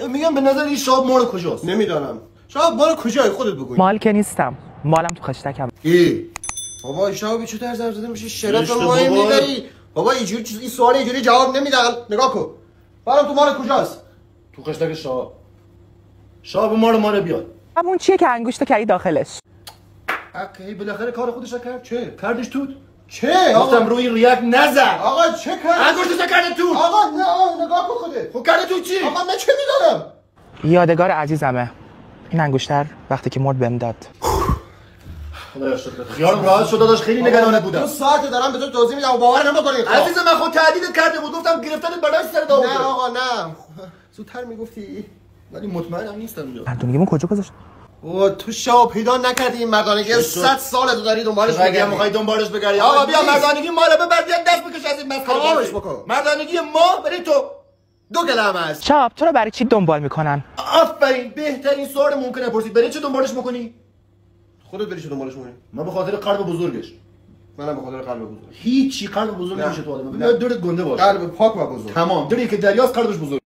میگم به نظر این شاب مال کجاست؟ نمیدانم. شاب مال کجای خودت بگو. مال که نیستم، مالم تو خشتکم. بابا شاب چه طرز زده میشه شرف ما میبری. بابا اینجوری چیز این سوال اینجوری جواب نمیدن. نگاه کن. برام تو مال کجاست؟ تو خشتک شاب مال بیاد. همون چیه که انگشت کردی داخلش؟ اوکی بالاخره کار خودش رو کرد. چه کردش تو؟ چه؟ گفتم روی ریاک نزن. آقا چه کرد؟ انگشتش کرده تو. آقا نه نگاه کن خودت. خب کرده تو چی؟ آقا من چه میدونم؟ یادگار عزیزمه. این انگشتر وقتی که مرد بهم داد. خدایا شکر. خیالم راحت شد داداش خیلی نگرانت بودم. 2 ساعت دارم به تو توضیح میدم و باور نمیکنی. عزیز من خود تهدیدت کرده بود گفتم گرفتنت بلاش سر داوود. نه آقا نه. زودتر میگفتی. ولی مطمئنم نیستم یا. مردونگیمون کجا گذاشت؟ او تو شاه پیدا نکردی این مردانگی 100 ساله تو داری دنبالش اگه میخوای دنبالش بگردی آقا بیا مردانگی ما رو ببر بیا دست بکش از این مسخره تمامش بکن. مردانگی ما برای تو 2 گلم است. شاب تو رو برای چی دنبال میکنن؟ آفرین بهترین سوال ممکنه پرسید برای چه دنبالش میکنی؟ خودت بری چه دنبالش میکنی؟ من به خاطر قلب بزرگش. منم به خاطر قلب بزرگ. هیچ چی قلب بزرگ نمیشه تو آدم. بیا دورت گنده باش. قلب پاک و بزرگ. تمام دری که دریاست قلبش بزرگ.